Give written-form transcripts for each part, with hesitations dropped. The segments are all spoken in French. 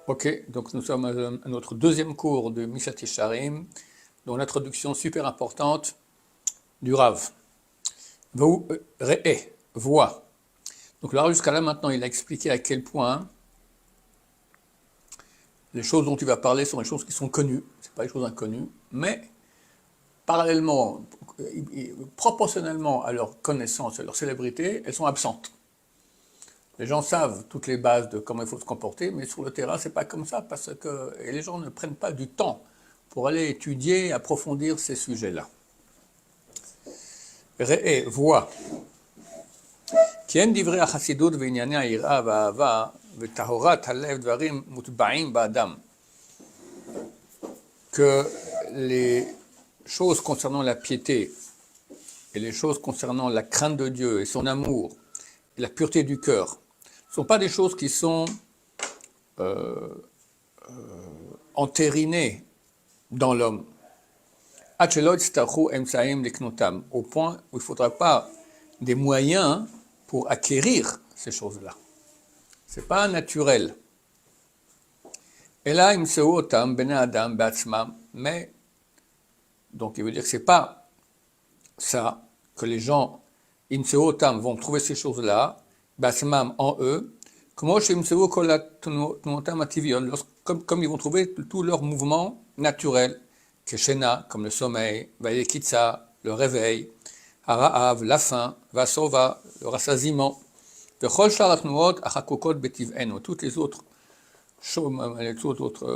Ok, donc nous sommes à notre deuxième cours de Mishat Yesharim, dont l'introduction super importante du Rav. Re'e, voix. Donc là, jusqu'à là, maintenant, il a expliqué à quel point les choses dont il va parler sont les choses qui sont connues, c'est pas les choses inconnues, mais parallèlement, proportionnellement à leur connaissance et leur célébrité, elles sont absentes. Les gens savent toutes les bases de comment il faut se comporter, mais sur le terrain, c'est pas comme ça, parce que et les gens ne prennent pas du temps pour aller étudier et approfondir ces sujets-là. Re'e, voix. כי אין דברי החסידות וענייני היראה והאהבה וטהרת הלב דברים מוטבעים באדם. Que les choses concernant la piété et les choses concernant la crainte de Dieu et son amour et la pureté du cœur ne sont pas des choses qui sont entérinées dans l'homme. Au point où il ne faudra pas des moyens pour acquérir ces choses-là. Ce n'est pas naturel. Et là, mais, donc il veut dire que ce n'est pas ça, que les gens, vont trouver ces choses-là, en eux, comme ils vont trouver tous leurs mouvements naturels, Keshena, comme le sommeil, Vayekitsa, le réveil, Hara'av, la faim, Vasova, le rassasiement, toutes les autres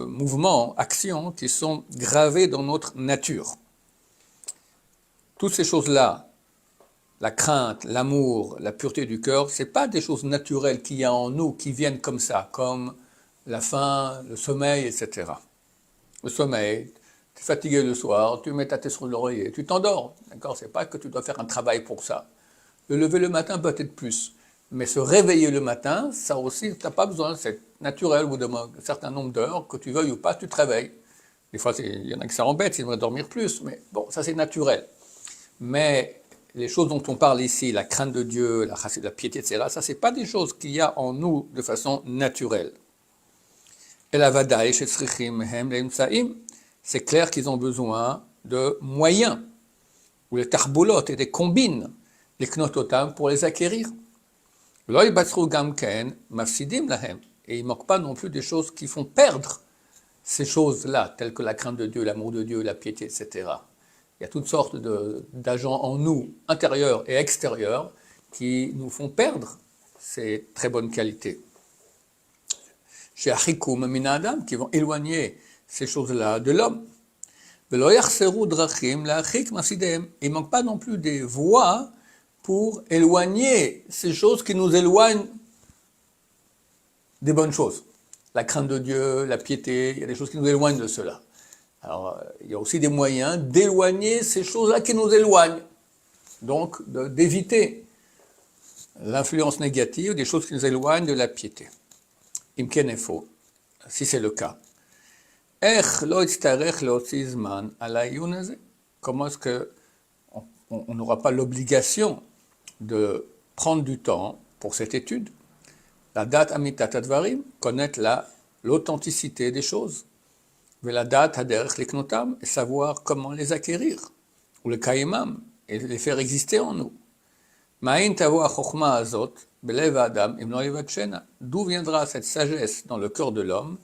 mouvements, actions qui sont gravés dans notre nature. Toutes ces choses-là, la crainte, l'amour, la pureté du cœur, ce n'est pas des choses naturelles qu'il y a en nous, qui viennent comme ça, comme la faim, le sommeil, etc. Le sommeil, tu es fatigué le soir, tu mets ta tête sur l'oreiller, tu t'endors, d'accord? C'est pas que tu dois faire un travail pour ça. Le lever le matin peut-être plus, mais se réveiller le matin, ça aussi, tu n'as pas besoin, c'est naturel, au bout d'un certain nombre d'heures, que tu veuilles ou pas, tu te réveilles. Des fois, il y en a qui ça embête, ils vont dormir plus, mais bon, ça c'est naturel. Mais les choses dont on parle ici, la crainte de Dieu, la piété, etc., ça c'est pas des choses qu'il y a en nous de façon naturelle. Et la vadaï, c'est clair qu'ils ont besoin de moyens, ou les tarboulotes et des combines, les knototam pour les acquérir. Et il ne manque pas non plus des choses qui font perdre ces choses-là, telles que la crainte de Dieu, l'amour de Dieu, la piété, etc. Il y a toutes sortes d'agents en nous, intérieurs et extérieurs, qui nous font perdre ces très bonnes qualités. Chez Achikoum Minadam, qui vont éloigner ces choses-là de l'homme. Il ne manque pas non plus des voies pour éloigner ces choses qui nous éloignent des bonnes choses. La crainte de Dieu, la piété, il y a des choses qui nous éloignent de cela. Alors, il y a aussi des moyens d'éloigner ces choses-là qui nous éloignent. Donc, d'éviter l'influence négative des choses qui nous éloignent de la piété. Imken est faux, si c'est le cas. Comment est-ce qu'on n'aura pas l'obligation de prendre du temps pour cette étude? La date amitat advarim, connaître l'authenticité des choses. La date haderech leknotam, et savoir comment les acquérir, ou le kaimam, et les faire exister en nous. Ma'in tavo achokma azot, belev adam, imno yivachena. D'où viendra cette sagesse dans le cœur de l'homme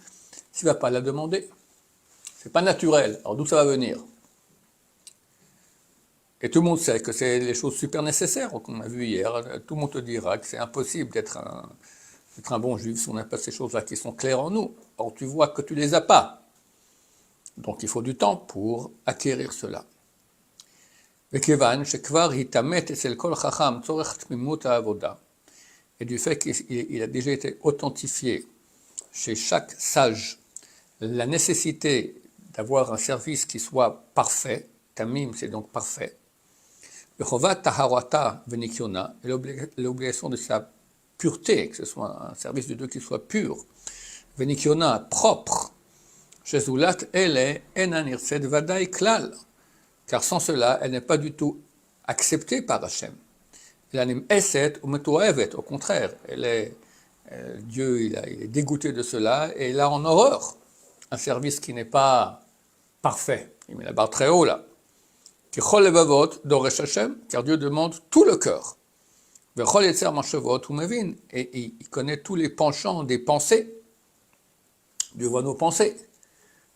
s'il ne va pas la demander? C'est pas naturel, alors d'où ça va venir? Et tout le monde sait que c'est les choses super nécessaires qu'on a vues hier. Tout le monde te dira que c'est impossible d'être un bon juif si on n'a pas ces choses-là qui sont claires en nous. Or tu vois que tu les as pas. Donc il faut du temps pour acquérir cela. Et du fait qu'il a déjà été authentifié chez chaque sage la nécessité d'avoir un service qui soit parfait, tamim c'est donc parfait, l'obligation de sa pureté, que ce soit un service de Dieu qui soit pur, venikiona, propre, car sans cela, elle n'est pas du tout acceptée par Hachem. L'anim eset ou metoavet, au contraire, Dieu il est dégoûté de cela et il a en horreur un service qui n'est pas parfait. Il met la barre très haut là. Kichol levavot doresh Hachem, car Dieu demande tout le cœur. Vechol yetzer machshavot hu mevin, et il connaît tous les penchants des pensées. Dieu voit nos pensées.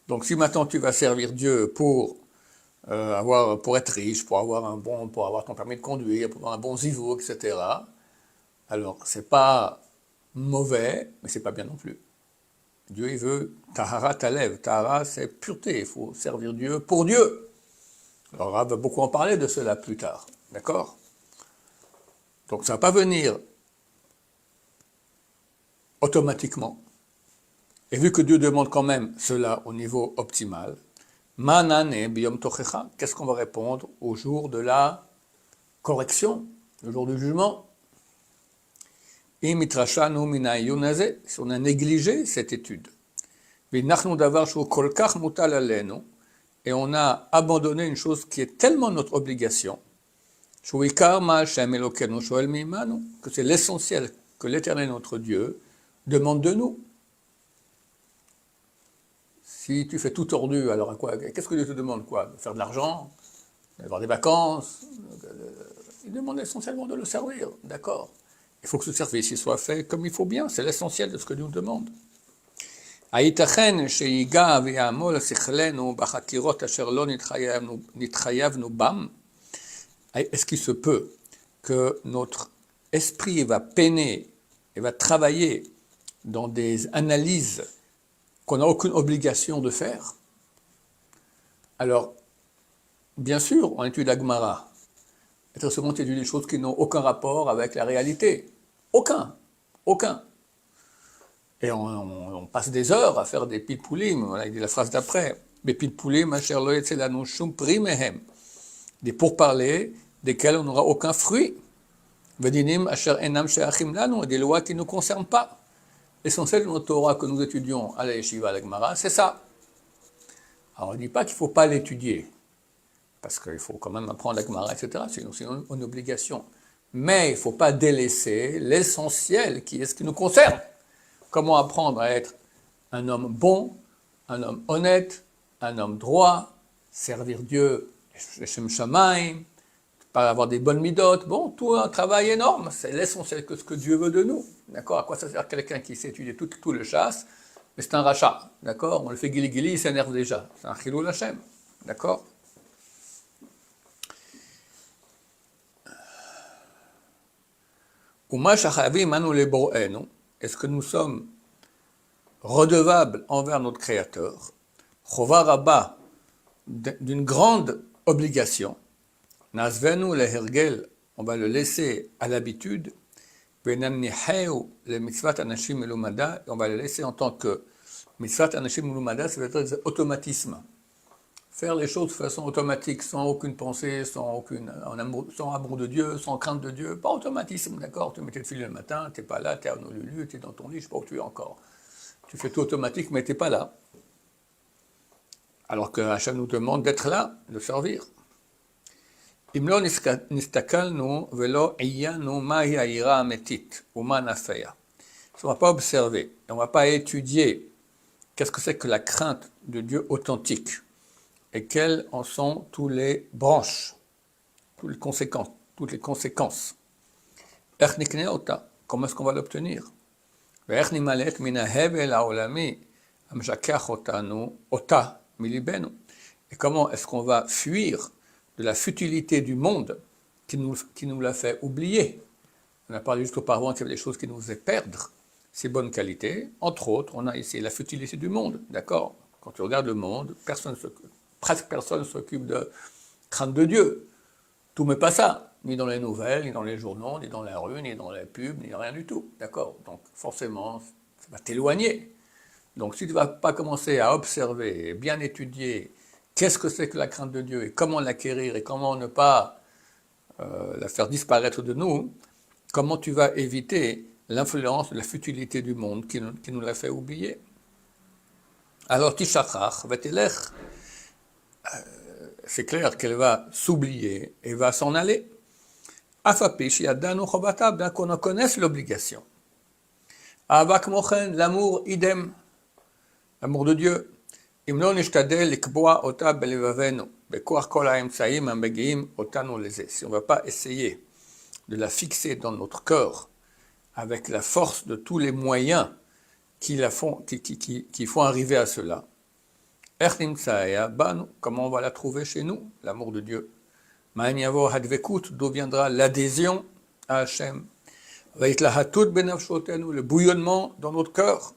Donc si maintenant tu vas servir Dieu pour être riche, pour avoir ton permis de conduire, pour avoir un bon zivou, etc. Alors c'est pas mauvais, mais c'est pas bien non plus. Dieu il veut tahara talev. Tahara c'est pureté. Il faut servir Dieu pour Dieu. Alors Rav va beaucoup en parler de cela plus tard, d'accord? Donc ça va pas venir automatiquement. Et vu que Dieu demande quand même cela au niveau optimal, Manane biyom tochecha, qu'est-ce qu'on va répondre au jour de la correction, le jour du jugement? Si on a négligé cette étude, et on a abandonné une chose qui est tellement notre obligation, que c'est l'essentiel que l'Éternel notre Dieu demande de nous. Si tu fais tout tordu, alors à quoi? Qu'est-ce que Dieu te demande, quoi? De faire de l'argent, d'avoir des vacances? Il demande essentiellement de le servir, d'accord? Il faut que ce service soit fait comme il faut bien, c'est l'essentiel de ce que Dieu nous demande. Est-ce qu'il se peut que notre esprit va peiner et va travailler dans des analyses qu'on n'a aucune obligation de faire? Alors, bien sûr, on étudie la Gemara. Et très souvent, on étudie des choses qui n'ont aucun rapport avec la réalité. Aucun. Et on passe des heures à faire des pilpoulim. Voilà, il dit la phrase d'après. Des pilpoulim, asher lo yetze lanu shum pri mehem. Des pourparlers desquels on n'aura aucun fruit. Vedinim asher enam sheachim lanu. Des lois qui ne nous concernent pas. L'essentiel de notre Torah que nous étudions à la Yeshiva, à la Gemara, c'est ça. Alors on ne dit pas qu'il ne faut pas l'étudier, parce qu'il faut quand même apprendre la Gemara, etc. C'est une obligation. Mais il ne faut pas délaisser l'essentiel qui est ce qui nous concerne. Comment apprendre à être un homme bon, un homme honnête, un homme droit, servir Dieu, Shem Shamaim, pas avoir des bonnes midotes, bon, tout un travail énorme, c'est l'essentiel que ce que Dieu veut de nous, d'accord? À quoi ça sert quelqu'un qui sait étudier tout le chasse, mais c'est un rachat, d'accord? On le fait guili, il s'énerve déjà, c'est un chilul Hashem, d'accord? Est-ce que nous sommes redevables envers notre Créateur, Chova Rabba, d'une grande obligation, Nazvenu le hergel, on va le laisser à l'habitude, Venamniheu le mitzvat anashim elumada, on va le laisser en tant que mitzvat anashim elumada, ça veut dire automatisme. Faire les choses de façon automatique, sans aucune pensée, sans amour de Dieu, sans crainte de Dieu, pas automatisme, d'accord? Tu mets tes filles le matin, tu n'es pas là, tu es à Honolulu, tu es dans ton lit, je ne sais pas où tu es encore. Tu fais tout automatique, mais tu n'es pas là. Alors que Hachem nous demande d'être là, de servir. Imlo nistakalnu velo iyanu mahi aira ametit, uma nafeya. On ne va pas observer, on ne va pas étudier qu'est-ce que c'est que la crainte de Dieu authentique. Et quelles en sont toutes les branches, toutes les conséquences. Comment est-ce qu'on va l'obtenir? Et comment est-ce qu'on va fuir de la futilité du monde qui nous l'a fait oublier? On a parlé juste auparavant qu'il y avait des choses qui nous faisaient perdre ces bonnes qualités. Entre autres, on a ici la futilité du monde, d'accord? Quand tu regardes le monde, presque personne ne s'occupe de crainte de Dieu. Tout mais pas ça, ni dans les nouvelles, ni dans les journaux, ni dans la rue, ni dans les pubs, ni rien du tout, d'accord? Donc forcément, ça va t'éloigner. Donc si tu ne vas pas commencer à observer, bien étudier, qu'est-ce que c'est que la crainte de Dieu, et comment l'acquérir, et comment ne pas la faire disparaître de nous, comment tu vas éviter l'influence de la futilité du monde qui nous l'a fait oublier? Alors, Tishachach, Vetelech, c'est clair qu'elle va s'oublier et va s'en aller. Afapish yadanu chovata, bien qu'on en connaisse l'obligation. Avak mochen, l'amour, idem, l'amour de Dieu. Imlo nishtadel likboa ota belevavenu, bekoach kol haemtsaim hamegiim otanu leze. Si on ne va pas essayer de la fixer dans notre cœur avec la force de tous les moyens qui font arriver à cela. Comment on va la trouver chez nous, l'amour de Dieu? D'où viendra l'adhésion à Hachem? Le bouillonnement dans notre cœur.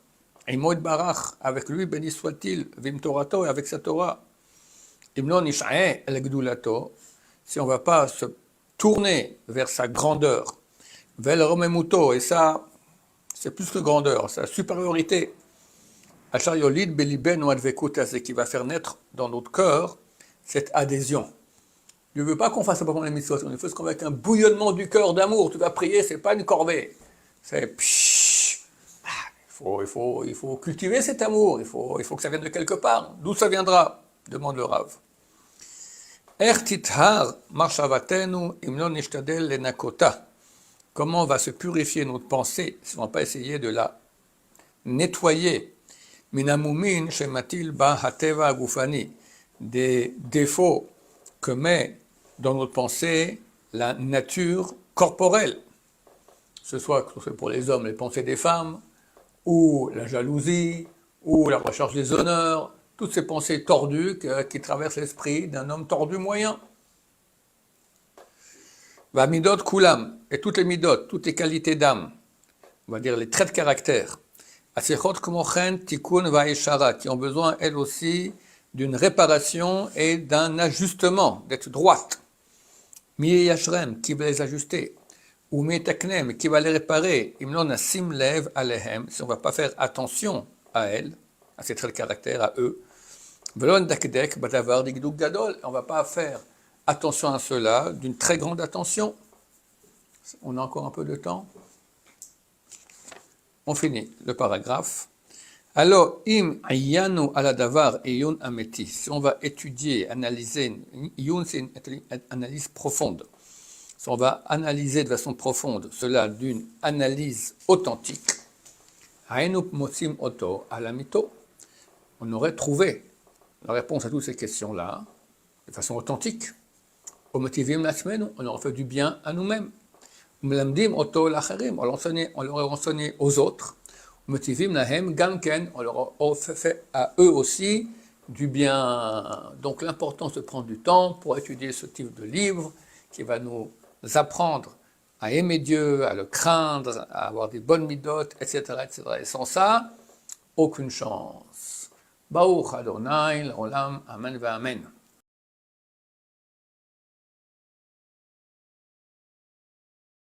Avec lui, béni soit-il, Vim Torato, et avec sa Torah. Si on ne va pas se tourner vers sa grandeur, et ça, c'est plus que grandeur, sa supériorité, qui va faire naître dans notre cœur cette adhésion. Je ne veux pas qu'on fasse simplement les mitzvot, il faut qu'on ait un bouillonnement du cœur d'amour. Tu vas prier, c'est pas une corvée. C'est il faut cultiver cet amour, il faut que ça vienne de quelque part. D'où ça viendra? Demande le Rav. Comment va se purifier notre pensée si on ne va pas essayer de la nettoyer? Minamumin shematil ba hateva agufani, des défauts que met dans notre pensée la nature corporelle, ce soit pour les hommes les pensées des femmes, ou la jalousie, ou la recherche des honneurs, toutes ces pensées tordues qui traversent l'esprit d'un homme tordu moyen. Va midot kulam, et toutes les midot, toutes les qualités d'âme, on va dire les traits de caractère, asechot komochen tikun vaishara, qui ont besoin elles aussi d'une réparation et d'un ajustement, d'être droite. Mi yashrem, qui va les ajuster, ou mi taknem, qui va les réparer. Imnon asim lev alehem, si on ne va pas faire attention à elles, à ces traits de caractère, à eux. Velon dakdek badavar digduk gadol, on ne va pas faire attention à cela, d'une très grande attention. On a encore un peu de temps. On finit le paragraphe. Alors, im ayanu aladavar eyun ameti, si on va étudier, analyser, yun c'est une analyse profonde, si on va analyser de façon profonde cela d'une analyse authentique, haenu motzim oto alamito, on aurait trouvé la réponse à toutes ces questions-là de façon authentique. Au motivim lasmenu, on aurait fait du bien à nous-mêmes. Mlamdim oto lacherim, on l'aurait enseigné aux autres. Motivim lahem gamken, on leur a fait à eux aussi du bien. Donc l'important c'est de prendre du temps pour étudier ce type de livre qui va nous apprendre à aimer Dieu, à le craindre, à avoir des bonnes midotes, etc., etc. Et sans ça, aucune chance. Baruch Adonai, l'olam, amen va amen.